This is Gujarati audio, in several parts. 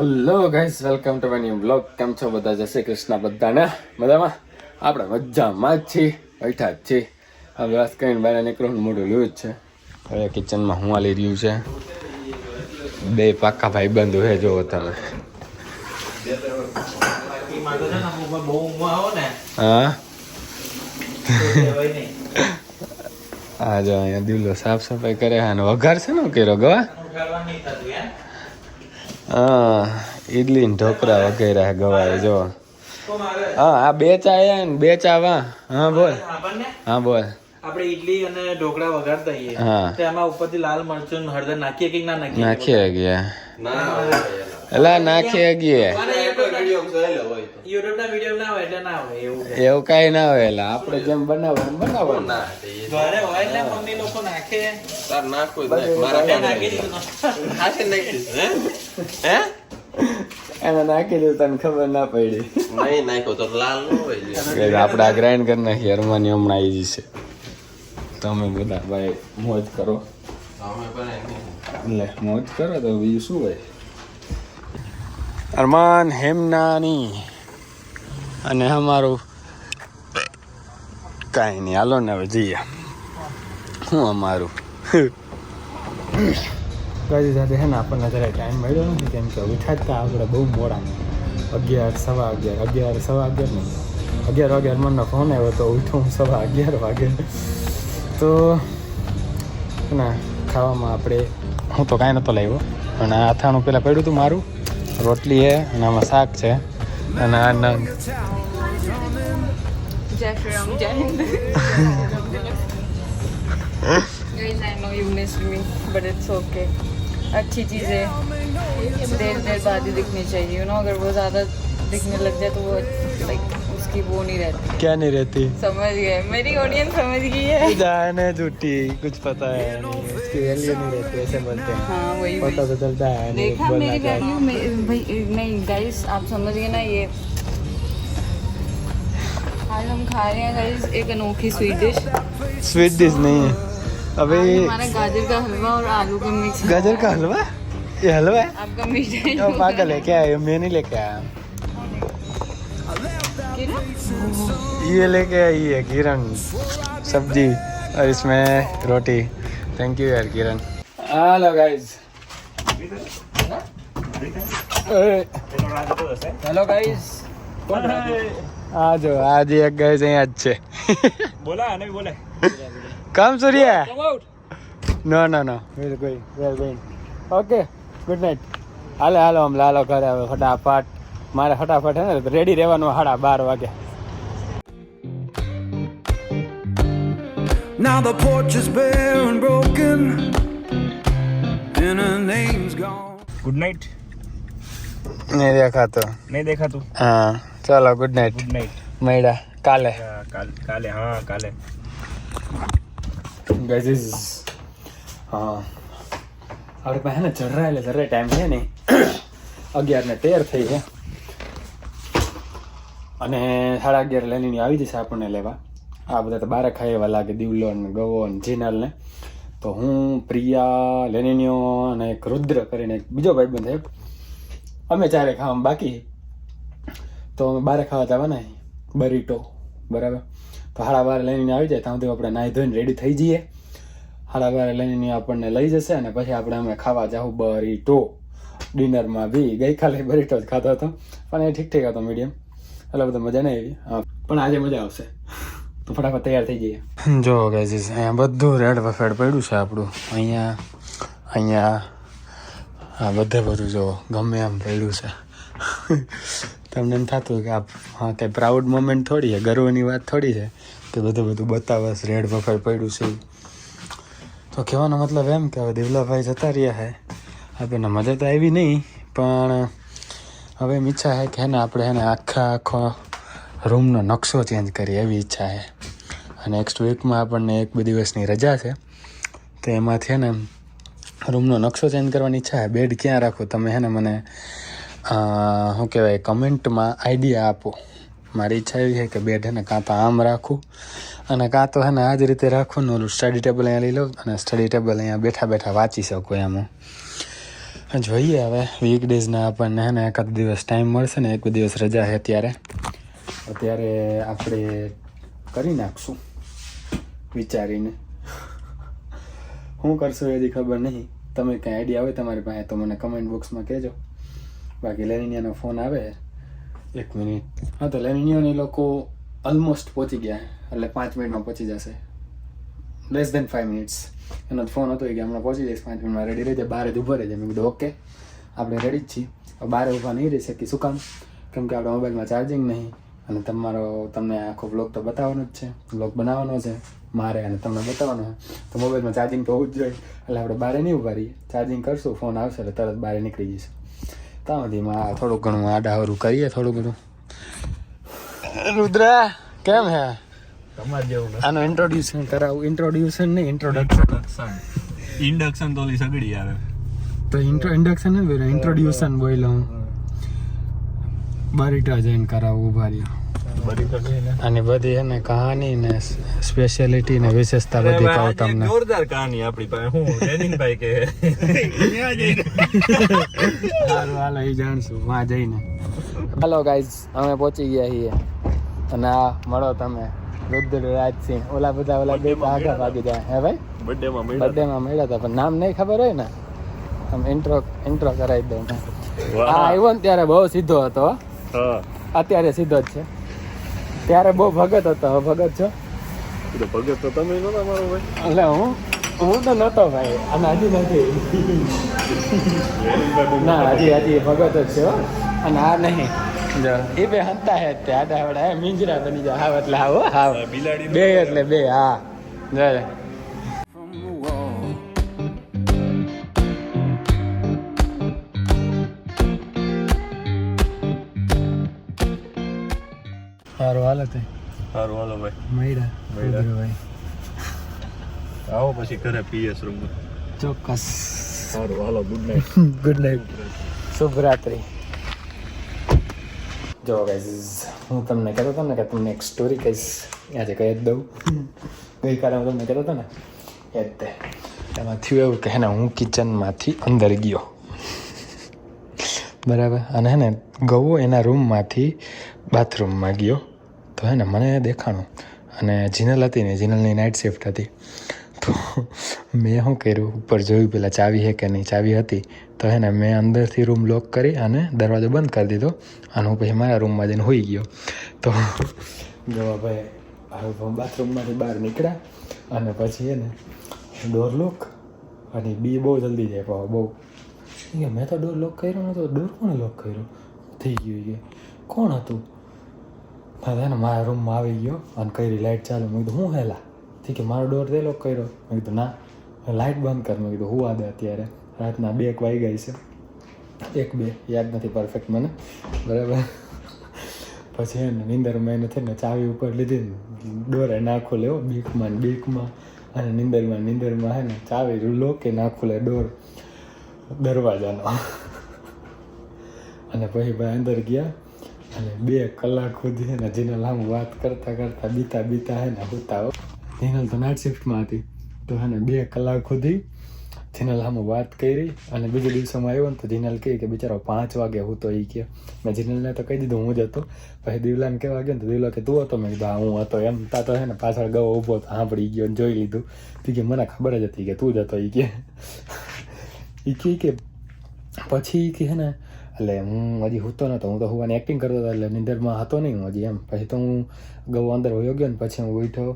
Hello guys, welcome to my new blog. કેમ છો બધા? જય શ્રી કૃષ્ણ બધાને. મજામાં? આપણે મજામાં જ છીએ, બેઠા જ છીએ. હવે વાત કરીને બહાર નીકળવાનું મોઢું લ્યું જ છે. હવે કિચનમાં હું હાલી રહ્યું છે. બે પાકા ભાઈબંધો હે, જોવો તમે. હા હા, જો અહીંયા દિલો સાફ સફાઈ કરે અને વઘાર છે ને કર્યો ગવા. હા, ઈડલી ને ઢોકળા વગેરે ગવાય જો. હા, આ બે ચા આયા ને બે ચા વા. હા બોલ. હા બોલ. આપણે ઈડલી અને ઢોકળા વઘારતા હોઈએ તો એમાં ઉપરથી લાલ મરચું હળદર નાખીએ કે ના નાખીએ? નાખીએ ગયા. એલા નાખીએ ગયા. યુટ્યુબના વિડિયો ના હોય એટલે ના હોય એવું. એવું કાઈ ના હોય. એલા આપણે જેમ બનાવો એમ બનાવો ના. ઘરે હોય એટલે મમ્મી લોકો નાખે. તાર નાખો મારા ત્યાં નાખી દીધું. ખાશે નાખી હે એને નાખી દીધું, તને ખબર ના પડી. નહીં નાખો તો લાલ ન હોય. આપણે આ ગ્રાઇન્ડ કરી નાખીએ. અરમાની હમણાં આવી જશે. તમે બધા ભાઈ મોજ કરો. એટલે મોજ કરો તો બીજું શું હોય. અરમાન હેમનાની અને અમારું કાંઈ નહીં. હાલો ને હવે જઈએ. શું અમારું કઈ સાથે છે ને આપણને જરા ટાઈમ મળ્યો નથી, કેમ કે ઉઠાડતા આપણે બહુ મોડા 11, સવા 11, સવા 11 નહીં 11 વાગે હરમાનનો ફોન આવ્યો તો ઉઠું સવા 11 વાગે. તો ના ખાવામાં આપણે હું તો કાંઈ નહોતો લાવ્યો, પણ આ અથાણું પહેલાં પડ્યું હતું મારું. રોટલી છે અને આમાં શાક છે અને આ નંગ. Jai Shri Ram, Jai Hind. Guys, I know you missed me, but it's okay. अच्छी चीज़ें देर बाद ही दिखनी चाहिए, you know. अगर वो ज़्यादा दिखने लग जाए तो वो लाइक उसकी वो नहीं रहती. क्या नहीं रहती? समझ गए, मेरी ऑडियंस समझ गई है. जाने झूठी, कुछ पता है नहीं, उसकी वैल्यू नहीं रहती, ऐसे बोलते हैं. हाँ वही पता तो चलता है नहीं, देखा बोलना मेरी चाहिए. वैल्यू भाई नहीं गाइस, आप समझ गए ना. ये आज हम खा रहे हैं गाइस एक अनोखी स्वीट डिश. स्वीट डिश नहीं है अभी. हमारा गाजर का हलवा और आलू का मिक्स. गाजर का हलवा? ये हलवा है? आपका मीठा है. तो पागल है क्या? ये मैं नहीं लेके आया. ये लेके आई है किरण, सब्जी और इसमें रोटी. थैंक यू यार Kiran. Hello guys. Hello guys. आज आज एक गाइस यहाँ अच्छे બોલા અને બોલે. Come Surya. Come out. No no no we're going. Okay good night. હાલો હાલો આમ લાલો ઘરે હવે ફટાફટ. મારે ફટાફટ હે ને રેડી રહેવાનું 12:30 વાગે. Now the porch is bare and broken, and her name's gone. Good night. नहीं देखा तो નહીં દેખાતું. हाँ चलो गुड नाइट. Good night. मैडा काले કાલે હા કાલે. ગાઈઝ હા આપણે પાસે ને જરા એટલે જરા ટાઈમ છે નહીં. 11:13 થઈ છે અને 11:30 લઈને આવી જશે આપણને લેવા. આ બધા તો બારે ખાઈ એવા લાગે, દિવલો ને ગવો ને જીનલ ને. તો હું પ્રિયા, લેનિનિયો અને એક રુદ્ર કરીને એક બીજો ભાઈબંધ છે, અમે ચારે ખાવામાં બાકી. તો અમે બારે ખાવા જવાના બરીટો બરાબર. તો 12:30 લઈને આવી જાય ત્યાં સુધી આપણે નાહી ધોઈને રેડી થઈ જઈએ. 12:30 લઈને આપણને લઈ જશે અને પછી આપણે અમે ખાવા જાઉં બરીટો. ડિનરમાં બી ગઈકાલે બરીટો જ ખાતો હતો, પણ એ ઠીક હતો, મીડિયમ. એટલે બધું મજા નહીં આવી, પણ આજે મજા આવશે. તો ફટાફટ તૈયાર થઈ જઈએ. જો ગાઈઝ અહીંયા બધું રેડ વફેડ પડ્યું છે આપણું. અહીંયા હા બધું જો ગમે એમ પડ્યું છે. તમને એમ થતું કે આ હા કંઈ પ્રાઉડ મોમેન્ટ થોડી છે, ગર્વની વાત થોડી છે કે બધું બતાવસ રેડ વફેડ પડ્યું છે. તો કહેવાનો મતલબ એમ કે હવે દેવલાભાઈ જતા રહ્યા છે. આપણને મજા તો આવી નહીં, પણ હવે એમ ઈચ્છા છે કે હે ને આપણે એને આખો રૂમનો નકશો ચેન્જ કરીએ એવી ઈચ્છા છે. અને નેક્સ્ટ વીકમાં આપણને 1-2 દિવસની રજા છે, તો એમાંથી ને રૂમનો નકશો ચેન્જ કરવાની ઈચ્છા છે. બેડ ક્યાં રાખું તમે હે ને મને શું કહેવાય કમેન્ટમાં આઈડિયા આપો. મારી ઈચ્છા એવી છે કે બેડ હે ને કાં તો આમ રાખું અને કાં તો હે ને આ જ રીતે રાખું ને ઓલું સ્ટડી ટેબલ અહીંયા લઈ લઉં અને સ્ટડી ટેબલ અહીંયા બેઠા બેઠા વાંચી શકું એમ. જોઈએ હવે વીકડેઝના આપણને હે ને એકાદ દિવસ ટાઈમ મળશે ને, એક દિવસ રજા છે અત્યારે આપણે કરી નાખશું વિચારીને. શું કરશું એની ખબર નહીં. તમે કંઈ આઈડિયા હોય તમારી પાસે તો મને કમેન્ટ બોક્સમાં કહેજો. બાકી લેનિનિયાનો ફોન આવે 1 મિનિટ. હા, તો લેનિનિયાની લોકો ઓલમોસ્ટ પહોંચી ગયા, એટલે 5 મિનિટમાં પહોંચી જશે. Less than 5 minutes. એનો ફોન હતો કે હમણાં પહોંચી જઈશ 5 મિનિટમાં, રેડી રહી જાય, બહાર જ ઊભો રહેજે. મેં કીધું ઓકે, આપણે રેડી જ છીએ. બહાર ઊભા નહીં રહી શકીએ. શું કામ? કેમ કે આપણા મોબાઈલમાં ચાર્જિંગ નહીં, અને તમને આખો બ્લોગ તો બતાવવાનો જ છે, બ્લોગ બનાવવાનો છે મારે, અને તમને બતાવવાનો છે. તો મોબાઈલમાં ચાર્જિંગ તો હોવું જ જોઈએ, એટલે આપણે બહાર નહીં ઊભા રહીએ. ચાર્જિંગ કરશું, ફોન આવશે એટલે તરત બહાર નીકળી જઈશું. ત્યાં સુધીમાં થોડું ઘણું આડાવરું કરીએ. થોડું ઘણું રુદ્રા કેમ હે? આનો ઇન્ટ્રોડ્યુશન કરાવું. ઇન્ટ્રોડ્યુશન નહીં, ઇન્ડક્શન તો ઓલી સગડી આવે તો ઇન્ડક્શન ને બોલ્યો, ઇન્ટ્રોડ્યુશન બોલ્યો હું. બરીટા જઈને કરાવું, ઉભા રહ્યો. અને બધી હે ને કહાની ને સ્પેશિયાલિટી ને વિશેષતા બધી કહું તમને. જોરદાર કહાની આપણી પાસે. હું લેનિનભાઈ કે હાલો એ જાણશું વાં જઈને. હાલો ગાઈઝ, અમે પહોંચી ગયા છીએ. અને આ મળો તમે રુદ્ર રાજસિંહ. ઓલા બે આગળ ભાગી જાય. હે ભાઈ, બર્થડેમાં મળ્યા હતા, પણ નામ નહીં ખબર હોય ને, આમ ઇન્ટ્રો કરાવી દઉં. હા, આવ્યો ને ત્યારે બહુ સીધો હતો, અત્યારે સીધો જ છે. ત્યારે બહુ ભગત હતો. ભગત છો? ભગત તો તમે નહોતા મારો ભાઈ. એટલે હું તો નહોતો ભાઈ, અને હજી નથી. ના, હજી ભગત જ છે. અને આ નહીં જો એ બે હંતા હે તે આડાવડા મીંજરા બની જાય. હાવ એટલે હાવ, હાવ બે એટલે બે. હા, જય સારું હાલત. સારું હાલો ભાઈ. મયડા ભાઈ, આવો પછી ઘરે પીએસ રૂમ. ચોક્કસ. સારું હાલો, ગુડ નાઇટ. ગુડ નાઇટ, શુભ રાત્રિ. જો ગાઈઝ, હું તમને કહેતો હતો ને કે તમને એક સ્ટોરી કહીશ, આજે કહી જ દઉં. ગઈકાલે હું તમને કહેતો હતો ને એ જ તે. એમાં થયું એવું કે હે ને હું કિચનમાંથી અંદર ગયો, બરાબર, અને હે ને ગવો એના રૂમમાંથી બાથરૂમમાં ગયો. તો હે ને મને દેખાણું, અને જીનલ હતી ને, જીનલની નાઇટ શિફ્ટ હતી. તો મેં શું કર્યું, ઉપર જોયું પેલા ચાવી છે કે નહીં. ચાવી હતી તો હે ને મેં અંદરથી રૂમ લોક કરી અને દરવાજો બંધ કરી દીધો, અને હું પછી મારા રૂમમાં જઈને સૂઈ ગયો. તો ગવા ભાઈ બાથરૂમમાંથી બહાર નીકળ્યા, અને પછી હે ને ડોર લોક, અને બી બહુ જલ્દી જાય બહુ. મેં તો ડોર લોક કર્યો નતો. ડોર કોણે લોક કર્યો? થઈ ગયું કે કોણ હતું? હા ને મારા રૂમમાં આવી ગયો અને કરી લાઇટ ચાલુ. મેં કીધું હું હેલા ઠીક છે, મારો ડોર તે લોક કર્યો. મેં કીધું ના, લાઇટ બંધ કર. મેં કીધું હું દે અત્યારે રાતના 2 વાગી છે, 1-2 યાદ નથી પરફેક્ટ મને, બરાબર. પછી એને નીંદરમાં એને છે ને ચાવી ઉપર લીધી, ડોરે નાખો લેવો બીકમાં, અને નીંદરમાં હે ને ચાવી લોકે નાખો લે ડોર દરવાજાનો. અને પછી ભાઈ અંદર ગયા, અને 2 કલાક સુધી ને જીનલ આમ વાત કરતા બીતા હે ને હોતા. જીનલ તો નાઇટ શિફ્ટમાં હતી, તો હે ને 2 કલાક સુધી જીનલ આમ વાત કરી. અને બીજા દિવસોમાં આવ્યો ને તો જીનલ કહે કે બિચારો 5 વાગે હું તો એ કહે. મેં જીનલને તો કહી દીધું હું જ હતો. પછી દિવલાને કહેવા ગયો ને તો દિવલા કે તું હતો? મેં કીધું હા હું હતો. એમ તા તો હે ને પાછળ ગવો ઊભો હતો, સાંભળી ગયો ને જોઈ લીધું. તો કે મને ખબર જ હતી કે તું જ હતો એ કે. પછી કે હે ને એટલે હું હજી સૂતો નહોતો, હું તો હોવાની એક્ટિંગ કરતો હતો, એટલે નિંદરમાં હતો નહીં હું હજી એમ. પછી તો હું ગવો અંદર વયો ગયો ને પછી હું ઉઠ્યો,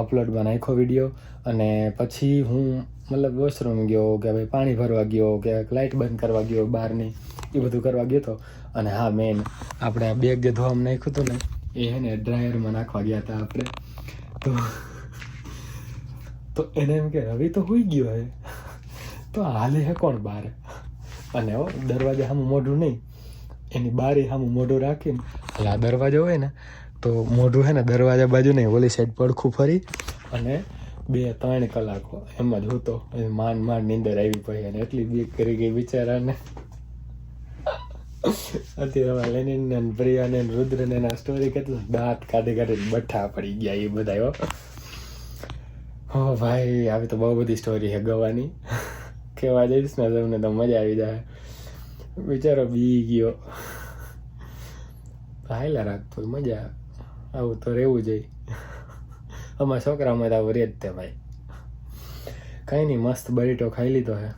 અપલોડમાં નાખ્યો વિડીયો. અને પછી હું મતલબ વોશરૂમ ગયો, કે ભાઈ પાણી ભરવા ગયો, કે લાઇટ બંધ કરવા ગયો બહારની, એ બધું કરવા ગયો હતો. અને હા, મેન આપણે આ બેગ જે ધોવામાં નાખ્યું હતું ને એ હે ને ડ્રાયરમાં નાખવા ગયા હતા આપણે. તો એને એમ કે રવિ તો હોઈ ગયો હે, તો હાલે હે કોણ બહાર? અને દરવાજા સામું મોઢું નહીં, એની બારી સામું મોઢું રાખીને, એટલે આ દરવાજો હોય ને તો મોઢું હે ને દરવાજા બાજુ નહીં, ઓલી સાઈડ પડખું ફરી, અને 2-3 કલાકો એમ જ હતો. માંડ નીંદર આવી પછી, અને એટલી બીક કરી ગઈ બિચારાને. અત્યારે લેનિન ને પ્રિયા ને રુદ્ર ને એના સ્ટોરી કેટલા દાંત કાઢી બઠ્ઠા પડી ગયા એ બધા. હો ભાઈ, આવી તો બહુ બધી સ્ટોરી છે ગવાની, કહેવા જઈશ ને તમને તો મજા આવી જાય. બિચારો બી ગયો. હાયલા રાખતો મજા આવું તો રહેવું જોઈએ. અમારા છોકરામાં તો આવું રહે જ તે ભાઈ. કંઈ નહીં, મસ્ત બરીટો ખાઈ લીધો હે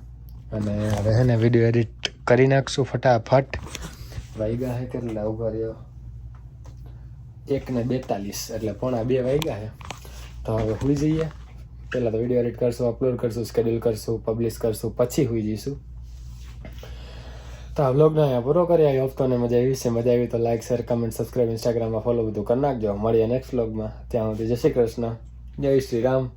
અને હવે હે ને વિડીયો એડિટ કરી નાખશું ફટાફટ. વાગ્યા હે કેટલા ઉભા રહ્યો 1:42 એટલે 1:45 વાગ્યા હે. તો હવે સુઈ જઈએ. પહેલાં તો વિડીયો એડિટ કરશું, અપલોડ કરશું, સ્કેડ્યુલ કરશું, પબ્લિશ કરશું, પછી સુઈ જઈશું. તો આ વ્લોગને અહીંયા પૂરો કરી. આવી હફતોને મજા આવી છે. મજા આવી તો લાઈક, શેર, કમેન્ટ, સબસ્ક્રાઈબ, ઇન્સ્ટાગ્રામમાં ફોલો બધું કરી નાખજો. મળીએ નેક્સ્ટ વ્લોગમાં. ત્યાં સુધી જય શ્રી કૃષ્ણ, જય શ્રી રામ.